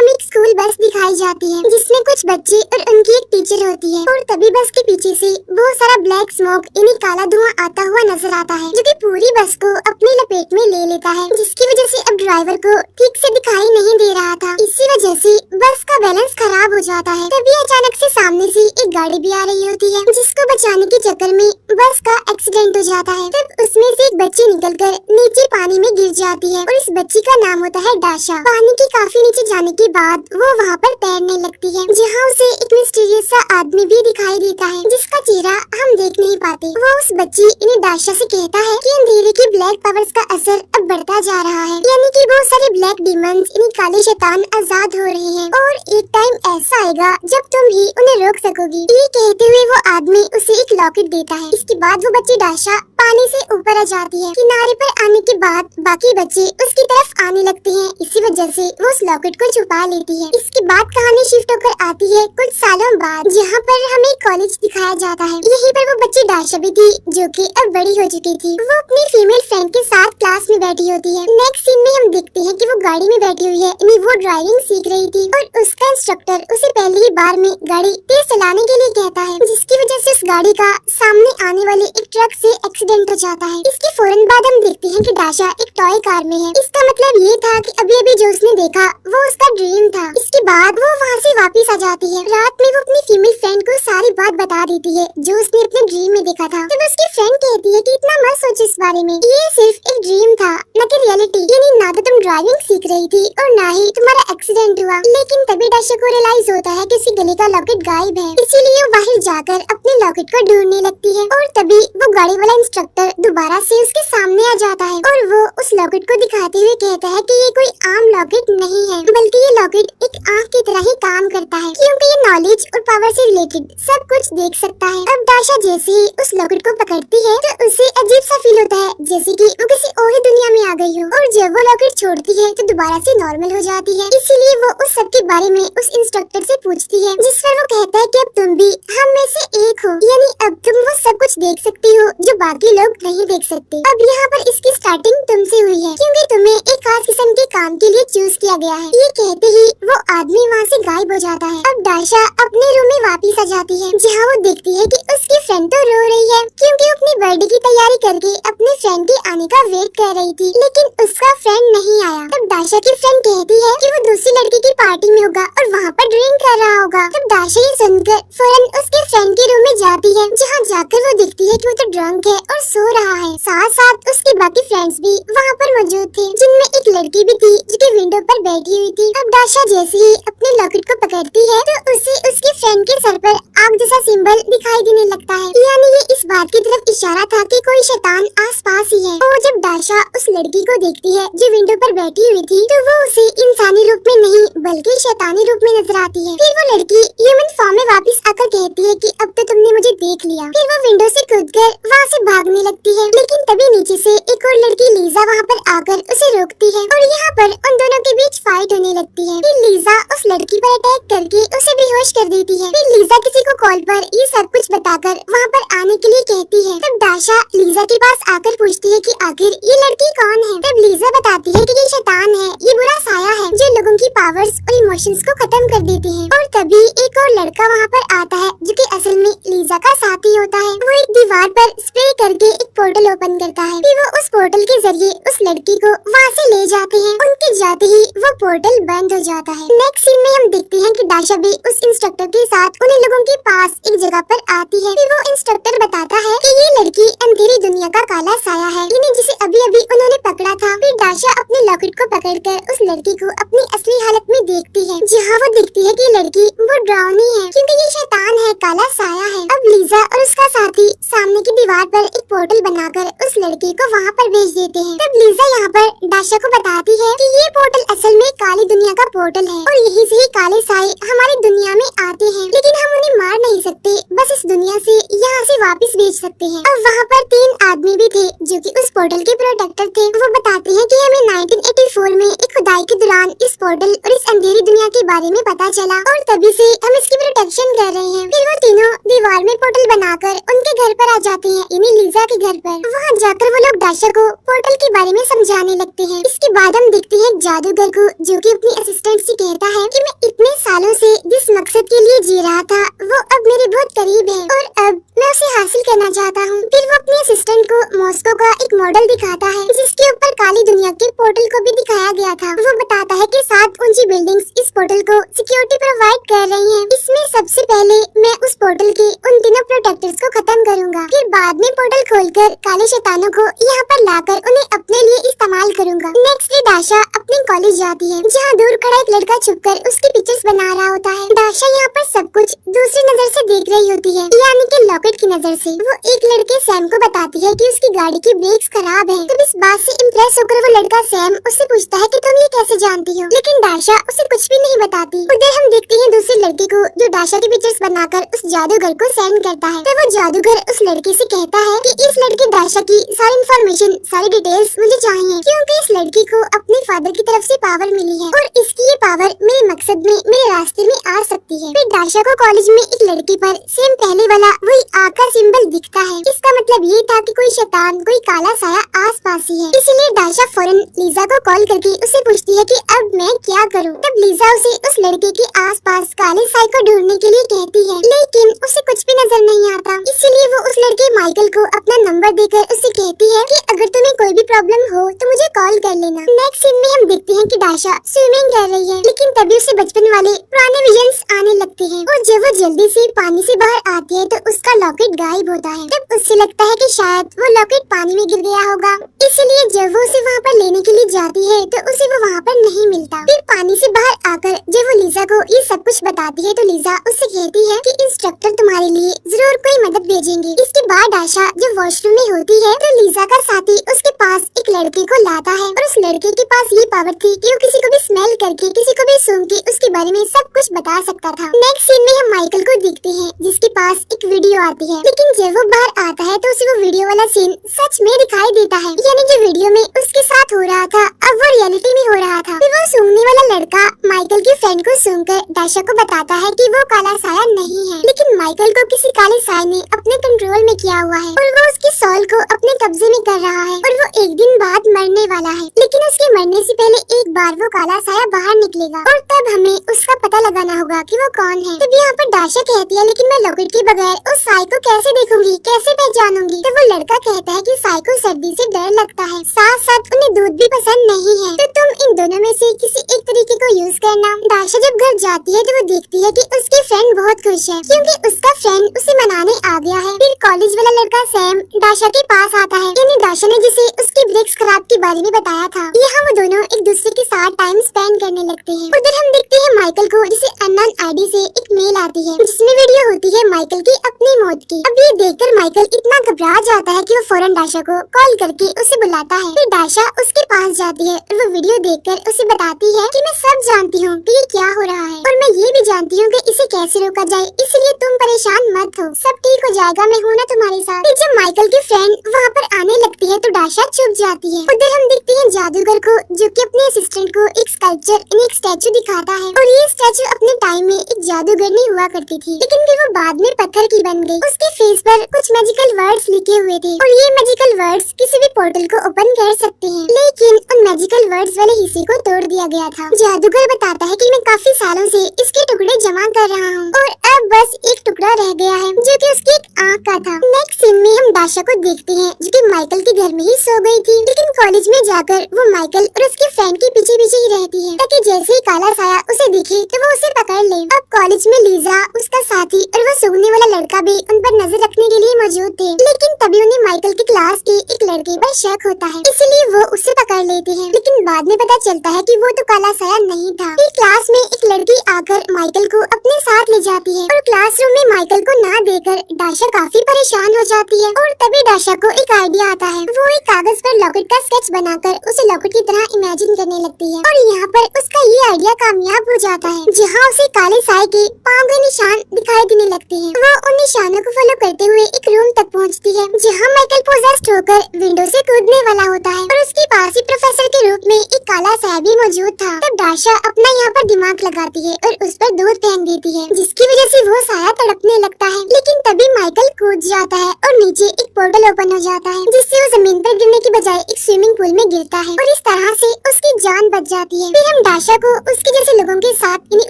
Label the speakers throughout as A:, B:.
A: हमें एक school bus दिखाई जाती है जिसमें कुछ बच्चे और उनकी एक टीचर होती है। और तभी बस के पीछे से बहुत सारा ब्लैक स्मोक यानी काला धुआं आता हुआ नजर आता है, जो कि पूरी बस को अपनी लपेट में ले लेता है, जिसकी वजह से अब ड्राइवर को ठीक से दिखाई नहीं दे रहा था। इसी वजह से बस का बैलेंस खराब हो जाता है। तभी अचानक से सामने से एक गाड़ी भी आ रही होती है, जिसको बचाने के चक्कर में बस का एक्सीडेंट हो जाता है। तब उसमें से एक बच्ची निकलकर नीचे पानी में गिर जाती है और इस बच्ची का नाम होता है डाशा। पानी के काफी नीचे जाने के बाद वो वहाँ पर तैरने लगती है, जहाँ उसे एक मिस्टीरियस सा आदमी भी दिखाई देता है, जिसका चेहरा हम देख नहीं पाते। वो उस बच्ची यानी डाशा से कहता है कि अंधेरे की ब्लैक पावर्स का असर अब बढ़ता जा रहा है, यानी कि बहुत सारे ब्लैक डीमंस यानी काले शैतान आजाद हो रहे हैं और एक टाइम ऐसा आएगा जब तुम ही उन्हें रोक सकोगी। ये कहते हुए वो आदमी उसे एक लॉकेट देता है। इसके बाद वो बच्ची डाशा पानी से ऊपर आ जाती है। किनारे पर आने के बाद बाकी बच्चे उसकी तरफ आने लगते हैं। इसी वजह से वो उस लॉकेट को छुपा लेती है। इसके बाद कहानी शिफ्ट होकर आती है कुछ सालों बाद, जहाँ पर हमें कॉलेज दिखाया जाता है। यहीं पर वो बच्ची डाशा भी थी, जो कि अब बड़ी हो चुकी थी। वो अपनी फीमेल फ्रेंड के साथ क्लास में बैठी होती है। नेक्स्ट सीन में हम देखते हैं कि वो गाड़ी में बैठी हुई है, यानी वो ड्राइविंग सीख रही थी और उसका इंस्ट्रक्टर उसे पहली ही बार में गाड़ी तेज चलाने के लिए कहता है, जिसकी वजह से उस गाड़ी का सामने आने वाले एक ट्रक से एक्सीडेंट हो जाता है। इसके फौरन बाद हम देखते हैं कि डाशा एक टॉय कार में है। इसका मतलब ये था कि अभी अभी जो उसने देखा वो उसका ड्रीम था। इसके बाद वो वहाँ से वापस आ जाती है। रात में वो अपनी फीमेल फ्रेंड को सारी बात बता देती है जो उसने अपने ड्रीम में देखा था। तब उसकी फ्रेंड कहती है कि इतना मत सोचो इस बारे में, ये सिर्फ एक ड्रीम था, न कि रियलिटी। यानी ना तो तुम ड्राइविंग सीख रही थी और ना ही तुम्हारा एक्सीडेंट हुआ। लेकिन तभी डाशा को रियलाइज होता है कि उसके गले का लॉकेट गायब है, इसीलिए वो बाहर जाकर अपने लॉकेट को ढूंढने लगती है। और तभी वो गाड़ी वाला इंस्ट्रक्टर दोबारा से उसके सामने आ जाता है और वो उस लॉकेट को दिखाते हुए कहता है कि ये कोई आम लॉकेट नहीं है, बल्कि ये लॉकेट एक आँख की तरह ही काम करता है, क्योंकि ये नॉलेज और पावर से रिलेटेड सब कुछ देख सकता है। अब डाशा जैसे ही उस लॉकेट को पकड़ती है तो उसे अजीब सा फील होता है, जैसे कि वो किसी और ही दुनिया में आ गई हो। और जब वो लॉकेट छोड़ती है तो दोबारा से नॉर्मल हो जाती है। इसीलिए वो उस सब के बारे में उस इंस्ट्रक्टर से पूछती है, जिस पर वो कहता है कि अब तुम भी हम में से एक हो, यानी अब तुम वो सब कुछ देख सकती हो जो बाकी लोग नहीं देख सकते। अब यहाँ पर इसकी स्टार्टिंग तुमसे हुई है, क्योंकि तुम्हें एक खास किस्म के काम के लिए चूज किया गया है। ये कहते ही वो आदमी वहाँ से गायब हो जाता है। अब डाशा अपने रूम में वापस आ जाती है, जहाँ वो देखती है कि उसकी फ्रेंड तो रो रही है, क्योंकि वो अपनी बर्थडे की तैयारी करके अपने फ्रेंड के आने का वेट कर रही थी, लेकिन उसका फ्रेंड नहीं आया। तब डाशा की फ्रेंड कहती है कि वो दूसरी लड़की की पार्टी में होगा और वहाँ पर ड्रिंक कर रहा होगा। तब डाशा ये सुनकर फौरन उसके फ्रेंड के रूम में जाती है, जहाँ जाकर वो देखती है कि वो तो ड्रंक है और सो रहा है। साथ साथ उसके बाकी फ्रेंड्स भी वहाँ पर मौजूद थे, जिनमें एक लड़की भी थी जो कि विंडो पर बैठी हुई थी। अब डाशा जैसे ही अपने लॉकेट को पकड़ती है तो उसे उसके फ्रेंड के सर पर आग जैसा सिंबल दिखाई देने लगता है, यानी ये इस बात की तरफ इशारा था कि कोई शैतान आसपास ही है। और जब डाशा उस लड़की को देखती है जो विंडो पर बैठी हुई थी, तो वो उसे इंसानी रूप में नहीं बल्कि शैतानी रूप में नजर आती है। फिर वो लड़की ह्यूमन फॉर्म में वापस आकर कहती है कि अब तो तुमने मुझे देख लिया। फिर वो विंडो से कूदकर वहाँ से भागने लगती है, लेकिन तभी नीचे से एक और लड़की लीजा वहाँ पर आकर उसे रोकती है और यहाँ पर उन दोनों के बीच फाइट होने लगती है। फिर लीजा उस लड़की पर अटैक करके उसे बेहोश कर देती है। फिर लीजा किसी को कॉल पर ये सब कुछ बताकर वहाँ पर आने के लिए कहती है। तब डाशा लीजा के पास आकर पूछती है कि आखिर ये लड़की कौन है। तब लीजा बताती है कि ये शैतान है, ये बुरा साया है जो लोगों की पावर्स और इमोशंस को खत्म कर देती है। और तभी एक और लड़का वहाँ पर आता है, जो कि असल में लीजा का साथी होता है। वो एक दीवार पर स्प्रे करके एक पोर्टल ओपन करता है। फिर वो उस पोर्टल के जरिए उस लड़की को वहाँ से ले जाते हैं। उनके जाते ही वो पोर्टल बंद हो जाता है। नेक्स्ट सीन में हम देखते हैं कि डाशा भी उस इंस्ट्रक्टर के साथ उन्हीं लोगों के पास एक जगह पर आती है। फिर वो इंस्ट्रक्टर बताता है कि ये लड़की अंधेरी दुनिया का काला साया है, यानी जिसे अभी अभी उन्होंने पकड़ा था। फिर डाशा अपने लॉकेट को पकड़कर उस लड़की को अपनी असली हालत में देखती है, जहाँ वो देखती है कि लड़की वो ड्राउनी है, क्योंकि ये शैतान है, काला साया है। अब लीजा और उसका साथी सामने की दीवार पर एक पोर्टल बनाकर उस लड़की को वहाँ पर भेज देते हैं। तब लीजा यहाँ पर डाशा को बताती है कि ये पोर्टल असल में काली दुनिया का पोर्टल है और यहीं से ही काले साए हमारी दुनिया में आते हैं, लेकिन हम उन्हें मार नहीं सकते बस इस दुनिया से यहाँ से वापस भेज सकते हैं। अब वहाँ पर 3 आदमी भी थे जो कि उस पोर्टल के प्रोटेक्टर थे। वो बताते हैं कि हमें 1984 में एक खुदाई के दौरान इस पोर्टल और इस अंधेरी दुनिया के बारे में पता चला और तभी से हम इसकी प्रोटेक्शन कर रहे हैं। फिर वो तीनों दीवार में पोर्टल बनाकर उनके घर पर आ जाते हैं, यानी लीजा के घर पर। वहाँ जाकर वो लोग दाशा को पोर्टल के बारे में समझाने लगते हैं। इसके बाद हम देखते हैं जादूगर को जो कि अपनी असिस्टेंट से कहता है कि मैं इतने सालों से जिस मकसद के लिए जी रहा था वो अब मेरे बहुत करीब है और अब मैं उसे हासिल करना चाहता हूँ। फिर वो अपने असिस्टेंट को मॉस्को का एक मॉडल दिखाता है जिसके ऊपर काली दुनिया के पोर्टल को भी दिखाया गया था। वो बताता है कि 7 ऊंची बिल्डिंग्स इस पोर्टल को सिक्योरिटी प्रोवाइड कर रही हैं। इसमें सबसे पहले मैं उस पोर्टल के उन तीनों प्रोटेक्टर्स को खत्म करूंगा, फिर बाद में पोर्टल खोलकर काले शैतानों को यहाँ पर लाकर उन्हें अपने लिए इस्तेमाल करूंगा। नेक्स्ट डे दाशा अपने कॉलेज जाती है जहाँ दूर खड़ा एक लड़का छुपकर उसकी पिक्चर्स बना रहा होता है। दाशा यहाँ पर सब कुछ दूसरी नजर से देख रही होती है, यानी कि लॉकेट की नजर से। वो एक लड़के सैम को बताती है कि उसकी गाड़ी की ब्रेक्स खराब है। तब इस बात से इम्प्रेस होकर वो लड़का सैम उससे पूछता है कि तुम ये कैसे जानती हो, लेकिन दाशा उसे कुछ भी नहीं बताती। उधर हम देखते हैं दूसरे लड़के को जो दाशा की पिक्चर्स बनाकर उस जादूगर को सेंड करता है। तो वो जादूगर उस लड़के से कहता है कि इस लड़के दाशा की सारी इन्फॉर्मेशन, सारी डिटेल्स मुझे चाहिए, क्योंकि इस लड़की को अपने फादर की तरफ से पावर मिली है और इसकी ये पावर मेरे मकसद में, मेरे रास्ते में आ सकती है। फिर दाशा को कॉलेज में एक लड़की पर सेम पहले वाला वही आग का सिंबल दिखता है। इसका मतलब ये था कि कोई शैतान, कोई काला साया आस पास ही है। इसीलिए दाशा फौरन लीजा को कॉल करके उसे पूछती है कि अब मैं क्या करूं। तब लीजा उसे उस लड़के के आसपास काले साए को ढूंढने के लिए कहती है, लेकिन उसे कुछ भी नजर नहीं आता। इसीलिए वो उस लड़के माइकल को अपना नंबर देकर उसे कहती है कि अगर तुम्हें कोई भी प्रॉब्लम हो तो मुझे कॉल कर लेना। नेक्स्ट सीन में हम देखते हैं कि दाशा स्विमिंग कर रही है, लेकिन तभी उसे बचपन वाले पुराने विजन्स आने लगते हैं और जब वो जल्दी से पानी से बाहर आती है तो उसका लॉकेट गायब होता है। तब उससे लगता है कि शायद वो लॉकेट पानी में गिर गया होगा, इसलिए जब वो उसे वहाँ पर लेने के लिए जाती है तो उसे वो वहाँ पर नहीं मिलता। फिर पानी से बाहर आकर जब वो लीजा को ये सब कुछ बताती है तो लीजा उससे कहती है कि इंस्ट्रक्टर तुम्हारे लिए जरूर कोई मदद भेजेंगे। इसके बाद आशा जब वॉशरूम में होती है तो लीजा का साथी उसके पास एक लड़के को लाता है और उस लड़के के पास ये पावर थी कि वो किसी को भी स्मेल करके, किसी को भी सूंघ के उसके बारे में सब कुछ बता सकता था। नेक्स्ट सीन में हम माइकल को देखते हैं जिसके पास एक वीडियो आती है, लेकिन जब वो बाहर आता है तो उसे वो वीडियो वाला सीन सच में दिखाई देता है, यानी जो वीडियो में उसके साथ हो रहा था अब वो रियलिटी में हो रहा था। फिर वो सूंघने वाला लड़का माइकल की फ्रेंड को सूंघकर दाशा को बताता है कि वो काला साया नहीं है, लेकिन माइकल को किसी काले साए ने अपने कंट्रोल में किया हुआ है और वो उसकी सॉल को अपने कब्जे में कर रहा है और वो एक दिन बाद मरने वाला है, लेकिन उसके मरने से पहले एक बार वो काला साया बाहर निकलेगा और तब हमें उसका पता लगाना होगा कि वो कौन है। तब यहाँ पर दाशा कहती है, लेकिन मैं लॉकेट के बगैर उस साए को कैसे देखूंगी, कैसे पहचानूंगी। तो वो लड़का कहता है कि साए को सर्दी से डर लगता है, साथ साथ उन्हें दूध भी पसंद नहीं है, तो तुम इन दोनों में से किसी एक तरीके को यूज करना। दाशा जब घर जाती है तो वो देखती है कि उसकी फ्रेंड बहुत खुश है क्योंकि उसका फ्रेंड उसे मनाने आ गया है। फिर कॉलेज वाला लड़का सैम दाशा के पास आता है, यानी दाशा ने जिसे उसकी ब्रेक्स खराब के बारे में बताया था। यहाँ वो दोनों एक दूसरे के साथ टाइम स्पेंड करने लगते हैं। उधर हम देखते हैं माइकल को जिसे अननोन आईडी से एक मेल आती है जिसमें वीडियो होती है माइकल की अपनी मौत की। अब ये देखकर माइकल इतना घबरा जाता है कि वो फौरन दाशा को कॉल करके उसे बुलाता है। फिर दाशा उसके पास जाती है और वो वीडियो देखकर उसे बताती है कि मैं सब जानती हूँ कि ये क्या हो रहा है और मैं ये भी जानती हूँ कि इसे कैसे रोका जाए, इसलिए तुम परेशान मत हो, सब ठीक हो जाएगा, मैं हूँ ना तुम्हारे साथ। फिर जब माइकल की फ्रेंड वहाँ पर आने लगती है तो दाशा चुप जाती है। उधर हम देखते हैं जादूगर को जो कि अपने असिस्टेंट को एक स्कल्पचर, एक स्टैचू दिखाता है और ये स्टैचू अपने टाइम में एक जादूगरनी हुआ करती थी, लेकिन फिर वो बाद में पत्थर की बन गई। उसके फेस पर कुछ मैजिकल वर्ड्स लिखे हुए थे और ये मैजिकल वर्ड्स किसी भी पोर्टल को ओपन कर सकते हैं, लेकिन उन मैजिकल वर्ड्स वाले हिस्से को तोड़ दिया गया था। जादूगर बताता है कि मैं काफी सालों से इसके टुकड़े जमा कर रहा हूँ और अब बस एक टुकड़ा रह गया है जो कि उसकी एक आँख का था। नेक्स्ट सीन में हम दाशा को देखते हैं जो कि माइकल के घर में ही सो गई थी, लेकिन कॉलेज में जाकर वो माइकल और उसके फ्रेंड के पीछे पीछे ही रहती है ताकि जैसे ही काला साया उसे दिखे तो वो उसे पकड़ ले। अब कॉलेज में लीजा, उसका साथी और वो सूंघने वाला लड़का भी उन पर नजर रखने के लिए मौजूद थे, लेकिन तभी उन्हें माइकल की क्लास के एक लड़के पर शक होता है, इसलिए वो उसे पकड़ लेते हैं। लेकिन बाद में पता चलता है कि वो तो काला साया नहीं था। फिर क्लास में एक लड़की आकर माइकल को अपने साथ ले जाती है और क्लासरूम में माइकल को ना देकर डाशा काफी परेशान हो जाती है। और तभी डाशा को एक आइडिया आता है। वो एक कागज पर लॉकेट का स्केच बनाकर उसे लॉकेट की तरह इमेजिन करने लगती है और यहाँ पर उसका ये आइडिया कामयाब हो जाता है, जहाँ उसे काले साए के पाँव के निशान दिखाई देने लगते हैं। वो उन निशानों को फॉलो करते हुए एक रूम तक पहुँचती है, जहाँ माइकल पोजेस्ड होकर विंडो से कूदने वाला होता है और उसके पास ही प्रोफेसर के रूप में एक काला साया भी मौजूद था। तब डाशा अपना यहाँ पर दिमाग लगाती है और उस पर दूध फेंक देती है, जिसकी वजह से वो साया तड़पने लगता है। लेकिन तभी माइकल कूद जाता है और नीचे एक पोर्टल ओपन हो जाता है, जिससे वो जमीन पर गिरने की बजाय एक स्विमिंग पूल में गिरता है और इस तरह से उसकी जान बच जाती है। फिर हम डाशा को उसके जैसे लोगों के साथ यानी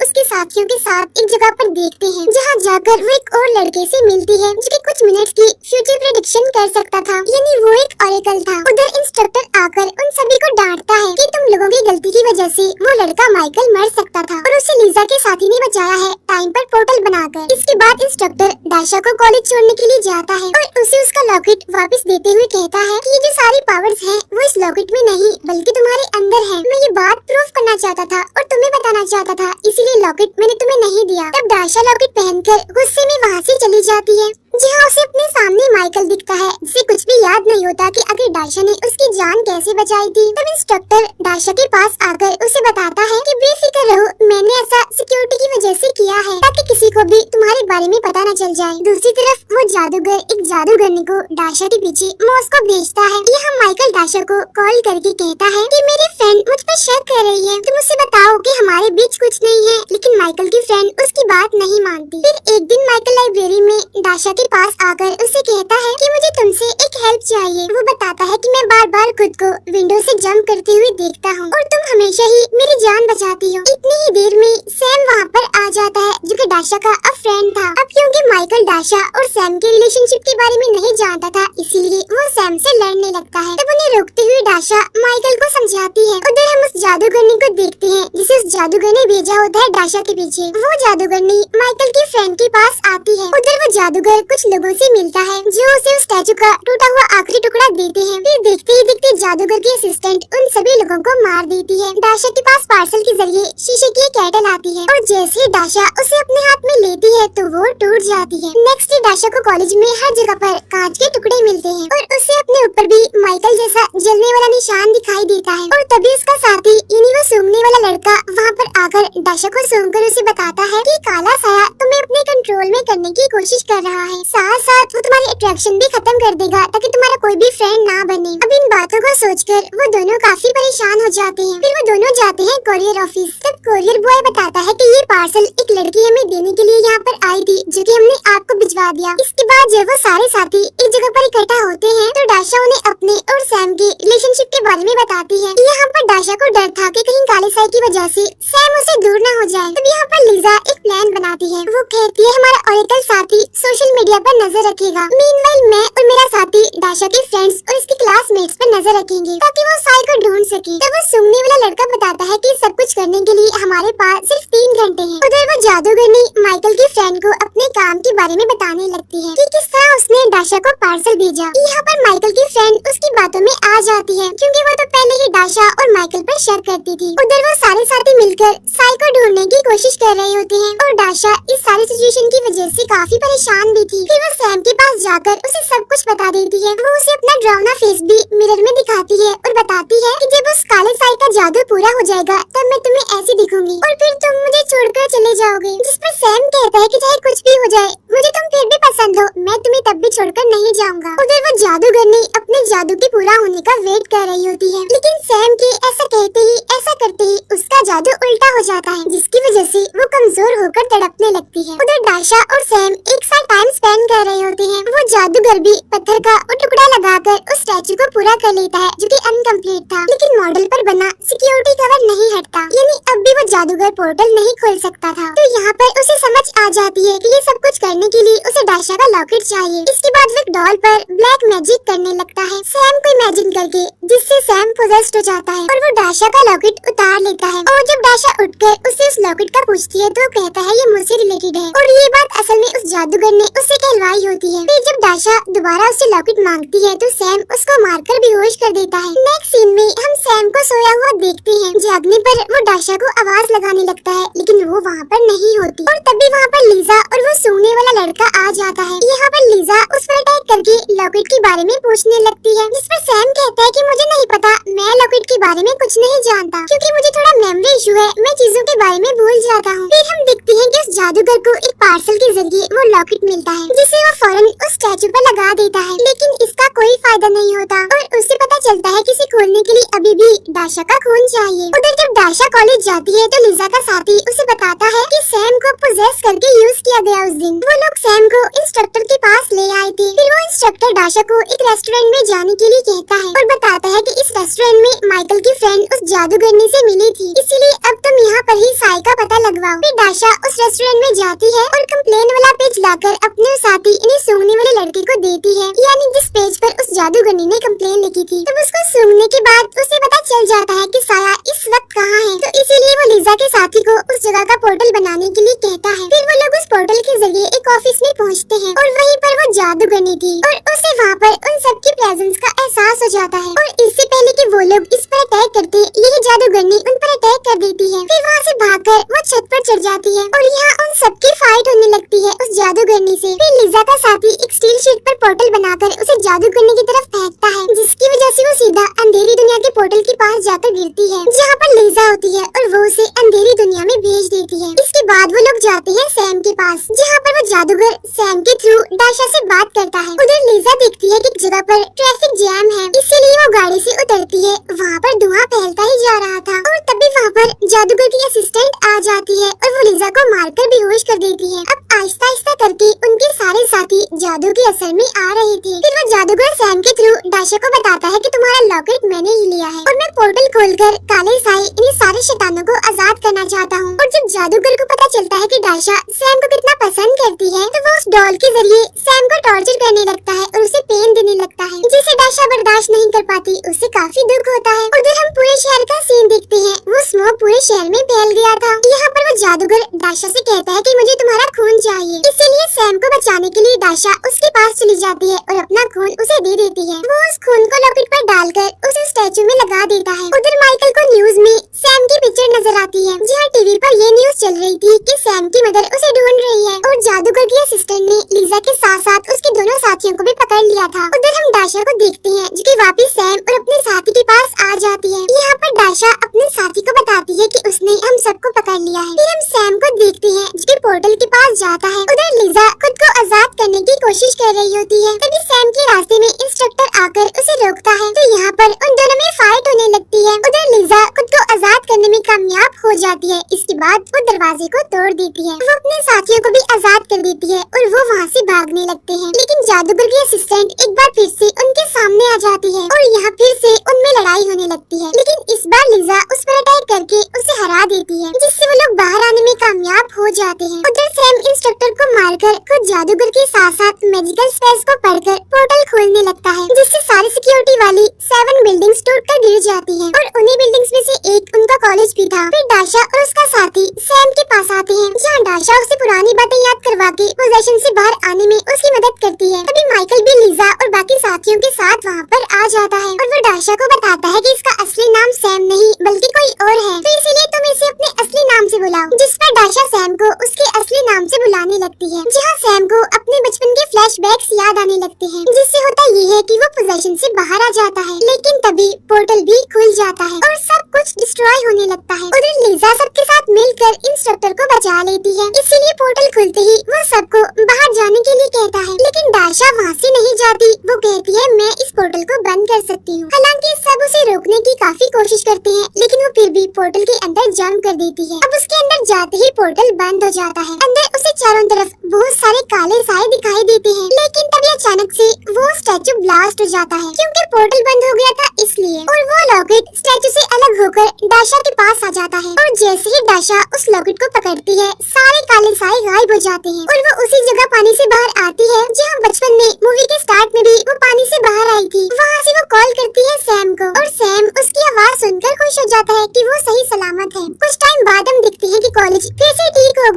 A: उसके साथियों के साथ एक जगह पर देखते हैं, जहाँ जाकर वो एक और लड़के से मिलती है जो कि कुछ मिनट की फ्यूचर प्रेडिक्शन कर सकता था, यानी वो एक ऑरेकल था। उधर इंस्ट्रक्टर आकर उन सभी को डांटता है कि तुम लोगों की गलती की वजह से वो लड़का माइकल मर सकता था और उसे लीजा के साथी ने बचाया है टाइम पर पोर्टल बनाकर। इसके बाद इंस्ट्रक्टर डाशा को कॉलेज छोड़ने के लिए जाता है और उसे उसका लॉकेट वापस देते हुए कहता है कि ये जो सारी पावर्स हैं वो इस लॉकेट में नहीं बल्कि तुम्हारे अंदर है। मैं ये बात प्रूफ करना चाहता था और तुम्हें बताना चाहता था, इसीलिए लॉकेट मैंने तुम्हें नहीं दिया। तब डाशा लॉकेट पहनकर गुस्से में वहाँ से चली जाती है, जहाँ उसे अपने सामने माइकल दिखता है, जिसे कुछ भी याद नहीं होता कि आखिर डाशा ने उसकी जान कैसे बचाई थी। तब इंस्ट्रक्टर डाशा के पास आकर उसे बताता है कि बेफिक्र रहो, मैंने ऐसा सिक्योरिटी की वजह से किया है ताकि किसी को भी तुम्हारे बारे में पता न चल जाए। दूसरी तरफ वो जादूगर एक जादूगरनी को डाशा के पीछे मॉस्को भेजता है। यहाँ माइकल डाशा को कॉल करके कहता है कि मेरी फ्रेंड मुझ पर शक कर रही है, तुम उसे बताओ कि हमारे बीच कुछ नहीं है। लेकिन माइकल की फ्रेंड उसकी बात नहीं मानती। फिर एक दिन माइकल लाइब्रेरी में डाशा के पास आकर उसे कहता है कि मुझे तुमसे एक हेल्प चाहिए। वो बताता है कि मैं बार बार खुद को विंडो से जंप करते हुए देखता हूँ और तुम हमेशा ही मेरी जान बचाती हो। इतनी ही देर में सैम वहाँ पर आ जाता है, जो कि डाशा का अब फ्रेंड था। अब क्योंकि माइकल डाशा और सैम के रिलेशनशिप के बारे में नहीं जानता था, इसीलिए वो सैम से लड़ने लगता है। तब उन्हें रोकते हुए डाशा माइकल को समझाती है। उधर हम उस जादूगरनी को देखते हैं जिसे उस जादूगर ने भेजा होता है डाशा के पीछे। वो जादूगरनी माइकल के फ्रेंड के पास आती है। उधर वो जादूगर कुछ लोगों से मिलता है जो उसे उस स्टैचू का टूटा हुआ आखिरी टुकड़ा देते हैं। फिर देखते ही देखते जादूगर की असिस्टेंट उन सभी लोगों को मार देती है। डाशा के पास पार्सल के जरिए शीशे की कैटल आती है और जैसे ही डाशा उसे अपने हाथ में लेती है तो वो टूट जाती है। नेक्स्ट डे डाशा को कॉलेज में हर जगह पर कांच के टुकड़े मिलते हैं और उसे अपने ऊपर भी माइकल जैसा जलने वाला निशान दिखाई देता है। और तभी उसका साथी यानी वो सूंघने वाला लड़का वहाँ पर आकर डाशा को सूंघकर उसे बताता है कि काला साया तुम्हें अपने कंट्रोल में करने की कोशिश कर रहा है, साथ साथ वो तुम्हारी अट्रैक्शन भी खत्म कर देगा ताकि तुम्हारा कोई भी फ्रेंड ना बने। अब इन बातों को सोचकर वो दोनों काफी परेशान हो जाते हैं। फिर वो दोनों जाते हैं कोरियर ऑफिस। तब कोरियर बॉय बताता है कि ये पार्सल एक लड़की हमें देने के लिए यहाँ पर आई थी, जो कि हमने आपको भिजवा दिया। इसके बाद जब वो सारे साथी एक जगह पर इकट्ठा होते हैं तो डाशा उन्हें अपने और सैम के रिलेशनशिप के बारे में बताती है। यहाँ पर डाशा को डर था कि कहीं काले साए की वजह से सैम उसे दूर न हो जाए। तब यहाँ पर लीजा एक प्लान बनाती है। वो कहती है हमारा ऑरेकल साथी सोशल मीडिया पर नजर रखेगा, मीनवाइल मैं और मेरा साथी डाशा के फ्रेंड्स और इसके क्लासमेट्स पर नजर रखेंगे ताकि वो साए को ढूंढ सके। तब वो सूंघने वाला लड़का बताता है कि सब कुछ करने के लिए हमारे पास सिर्फ 3 घंटे हैं। उधर वो जादूगरनी माइकल की फ्रेंड को अपने काम के बारे में बताने लगती है कि किस तरह उसने डाशा को पार्सल भेजा। यहाँ पर माइकल की फ्रेंड उसकी बातों में आ जाती है क्योंकि वो तो पहले ही डाशा और माइकल पर शक करती थी। उधर वो सारे साथी मिलकर साए को ढूंढने की कोशिश कर रहे होते हैं और डाशा इस सारी सिचुएशन की वजह से काफी परेशान भी थी। फिर वो सैम के पास जाकर उसे सब कुछ बता देती है। वो उसे अपना डरावना फेस भी मिरर में दिखाती है और बताती है कि जब उस काले साए का जादू पूरा हो जाएगा तब मैं तुम्हें ऐसी दिखूंगी और फिर तुम मुझे छोड़कर चले जाओगे। जिस पर सैम कहता है कि चाहे कुछ भी हो जाए मुझे तुम फिर भी पसंद हो, मैं तुम्हें तब भी छोड़कर नहीं जाऊंगा। उधर वो जादूगरनी अपने जादू के पूरा होने का वेट कर रही होती है, लेकिन सैम के ऐसा कहते ही ऐसा करते ही उसका जादू उल्टा हो जाता है, जिसकी वजह से वो कमजोर होकर तड़पने लगती है। उधर डाशा और सैम एक साथ टाइम स्पेंड कर रहे होते हैं। वो जादूगर भी पत्थर का वो टुकड़ा लगाकर उस स्टैचू को पूरा कर लेता है जो कि अनकम्प्लीट था, लेकिन मॉडल पर बना सिक्योरिटी कवर नहीं हटता, यानी अब भी वो जादूगर पोर्टल नहीं खोल सकता था। तो यहाँ पर उसे समझ आ जाती है कि ये सब कुछ करने के लिए उसे डाशा का लॉकेट चाहिए। इसके बाद वो डॉल पर ब्लैक मैजिक करने लगता है सैम को इमेजिन करके, जिससे सैम पोजेस्ड हो जाता है और वो डाशा का लॉकेट उतार लेता है। और जब डाशा उठकर उसे उस लॉकेट का पूछती है तो कहता है ये मुझसे रिलेटेड है और ये बात असल में उस जादूगर ने उससे कहलवाई होती है। फिर जब दाशा दोबारा उससे लॉकेट मांगती है तो सैम उसको मारकर बेहोश कर देता है। नेक्स्ट सीन में हम सैम को सोया हुआ देखते हैं। जागने पर वो दाशा को आवाज लगाने लगता है लेकिन वो वहाँ पर नहीं होती और तभी वहाँ पर लीजा और वो सूंघने वाला लड़का आ जाता है। यहाँ पर लीजा उस पर अटैक करके लॉकेट के बारे में पूछने लगती है, जिस पर सैम कहता है कि मुझे नहीं पता, मैं लॉकेट के बारे में कुछ नहीं जानता क्योंकि मुझे थोड़ा मेमोरी इशू है, मैं चीजों के बारे में भूल जाता हूँ। फिर हम देखते हैं कि उस जादूगर को एक पार्सल के जरिए वो लॉकेट मिलता है जिसे वो फौरन उस स्टैचू पर लगा देता है, लेकिन इसका कोई फायदा नहीं होता और उससे पता चलता है कि इसे खोलने के लिए अभी भी दाशा का खून चाहिए। उधर जब दाशा कॉलेज जाती है तो लीजा का साथी उसे बताता है कि सैम को पोजेस करके यूज किया गया उस दिन। वो लोग सैम को इंस्ट्रक्टर के पास ले आए थे। फिर वो इंस्ट्रक्टर दाशा को एक रेस्टोरेंट में जाने के लिए कहता है और बताता है कि इस रेस्टोरेंट में माइकल की फ्रेंड उस जादूगरनी से मिली थी, इसीलिए अब तुम यहाँ पर ही साई का पता लगवाओ। फिर दाशा उस रेस्टोरेंट में जाती है और कंप्लेन वाला पेज लाकर अपने साथी इन्हें सूंघने वाले लड़के को देती है, यानी जिस पेज पर उस जादूगरनी ने कंप्लेन लिखी थी। तब उसको सूंघने के बाद उसे पता चल जाता है कि साया इस वक्त कहाँ है, तो इसीलिए वो लीजा के साथी को उस जगह का पोर्टल बनाने के लिए कहता है। फिर वो लोग उस पोर्टल के जरिए एक ऑफिस में पहुँचते हैं और वहीं पर वो जादूगरनी थी और उसे वहाँ पर उन सबकी प्रेजेंस का एहसास हो जाता है और इससे पहले कि वो लोग इस पर अटैक करते यही जादूगरनी उन पर अटैक कर देती है। फिर वहाँ से भागकर वो छत पर चढ़ जाती है और यहाँ उन सबकी फाइट होने लगती है उस जादूगरनी से। फिर लीजा का साथी एक स्टील शीट पर पोर्टल बनाकर उसे जादूगरनी की तरफ फेंकता है, जिसकी वजह से वो सीधा अंधेरी दुनिया के पोर्टल के पास जाकर गिरती है जहाँ पर लीजा होती है और वो उसे अंधेरी दुनिया में भेज देती है। इसके बाद वो लोग जाते हैं सैम के पास जहाँ पर वो जादूगर सैम के थ्रू दाशा से बात करता है। उधर लीजा देखती है कि जगह पर ट्रैफिक जैम है, इसीलिए वो गाड़ी से उतरती है। वहाँ पर धुआं फैलता ही जा रहा था और तभी वहाँ पर जादूगर की असिस्टेंट आ जाती है और वो लीजा को मारकर बेहोश कर देती है। अब आहिस्ता आहिस्ता करके उनके सारे साथी जादू के असर में आ रहे थे। फिर वो जादूगर सैम के थ्रू दाशा को बताता है कि तुम्हारा लॉकेट मैंने ही लिया है और मैं पोर्टल खोलकर काले साई इन्हीं सारे शैतानों को आजाद करना चाहता हूँ। और जब जादूगर को पता चलता है कि दाशा सैम को कितना पसंद करती है तो वो उस डॉल के जरिए सैम को टॉर्चर करने लगता है और उसे पेन देने लगता है, जिसे दाशा बर्दाश्त नहीं कर पाती। उसे काफी दुख होता है। उधर हम पूरे शहर का सीन देखते हैं। वो स्मोक पूरे शहर में फैल गया था। यहाँ पर वो जादूगर दाशा से कहता है कि मुझे तुम्हारा खून चाहिए, इसीलिए सैम को बचाने के लिए दाशा उसके पास चली जाती है और अपना खून उसे दे देती है। वो उस खून को लॉकेट पर डालकर उसे स्टैचू में लगा देता है। उधर माइकल को न्यूज में सैम की पिक्चर नजर आती है जहाँ टीवी पर ये न्यूज चल रही थी कि सैम की मदर उसे ढूंढ रही है और जादूगर की असिस्टेंट ने लीजा के साथ साथ उसके दोनों साथियों को भी पकड़ लिया था। उधर हम दाशा को देखते हैं जो कि वापस सैम और अपने साथी के पास आ जाती है। यहाँ पर दाशा अपने साथी को बताती है कि उसने हम सबको पकड़ लिया है। फिर हम सैम को देखते हैं जो कि पोर्टल के पास जाता है। उधर लीजा खुद को आजाद करने की कोशिश कर रही होती है। तभी सैम के रास्ते में इंस्ट्रक्टर आकर उसे रोकता है तो यहाँ पर उन दोनों में फाइट होने लगती है। उधर लीजा खुद को आजाद करने में कामयाब हो जाती है। इसके बाद वो दरवाजे को तोड़ देती है। वो अपने साथियों को भी आजाद कर देती है और वो वहाँ से भागने लगते हैं, लेकिन जादूगर की असिस्टेंट एक बार फिर से उनके सामने आ जाती है और यहाँ फिर से उनमें लड़ाई होने लगती है। लेकिन इस बार लीजा उस पर अटैक करके उसे हरा देती है, जिससे वो लोग बाहर आने में कामयाब हो जाते हैं। उधर सैम इंस्ट्रक्टर को मारकर खुद जादूगर के साथ साथ मैजिकल स्पेल्स को पढ़कर पोर्टल खोलने लगता है, जिससे सारी सिक्योरिटी वाली 7 बिल्डिंग्स टूटकर गिर जाती हैं और उन्हीं बिल्डिंग्स में से एक उनका कॉलेज भी था। फिर दाशा और उसका साथी सैम के पास आते हैं जहाँ दाशा उसे पुरानी बातें याद करवा के पोजेशन से बाहर आने में उसकी मदद करती है। तभी माइकल भी लीजा और बाकी साथियों के साथ वहाँ पर आ जाता है और वो दाशा को बताता है कि इसका असली नाम सैम नहीं बल्कि कोई और है, तो इसीलिए तुम इसे अपने असली नाम से बुलाओ। जिस पर दाशा सैम को उसके असली नाम से बुलाने लगती है, जहाँ सैम को अपने बचपन के फ्लैशबैक्स याद आने लगते हैं। जिससे होता ये है कि वो पोजेशन से बाहर आ जाता है, लेकिन तभी पोर्टल भी खुल जाता है और सब कुछ डिस्ट्रॉय होने लगता है। उधर लीजा सबके साथ मिलकर इंस्ट्रक्टर को बचा लेती है, इसीलिए पोर्टल खुलते ही वो सबको बाहर जाने के लिए कहता है, लेकिन दाशा वहाँ से नहीं जाती। वो कहती है मैं इस पोर्टल को बंद कर सकती हूँ। हालांकि सब उसे रोकने की काफी कोशिश करते हैं, लेकिन वो फिर भी पोर्टल के अंदर जंप कर देती है। अब उसके अंदर जाते ही पोर्टल बंद हो जाता है। अंदर उसे चारों तरफ बहुत सारे काले साए दिखाई देते हैं, लेकिन तभी अचानक से वो स्टैचू ब्लास्ट हो जाता है क्योंकि पोर्टल बंद हो गया था इसलिए, और वो लॉकेट स्टैचू से अलग होकर दाशा के पास आ जाता है और जैसे ही दाशा उस लॉकेट को पकड़ती है सारे काले साए गायब हो जाते हैं और वो उसी जगह पानी से बाहर आती है जहाँ बचपन में मूवी के स्टार्ट में भी वो पानी से बाहर आई थी। वहाँ से वो कॉल करती है सैम को और सैम उसकी आवाज सुनकर खुश हो जाता है कि वो सही सलामत है। कुछ टाइम बाद हम देखते हैं कि कॉलेज फिर से ठीक हो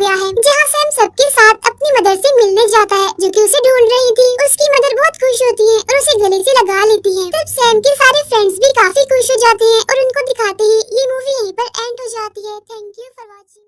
A: उसे ढूंढ रही थी। उसकी मदर बहुत खुश होती है और उसे गले से लगा लेती है। तब सैम के सारे फ्रेंड्स भी काफी खुश हो जाते हैं और उनको दिखाते ही ये मूवी यहीं पर एंड हो जाती है। Thank you for watching.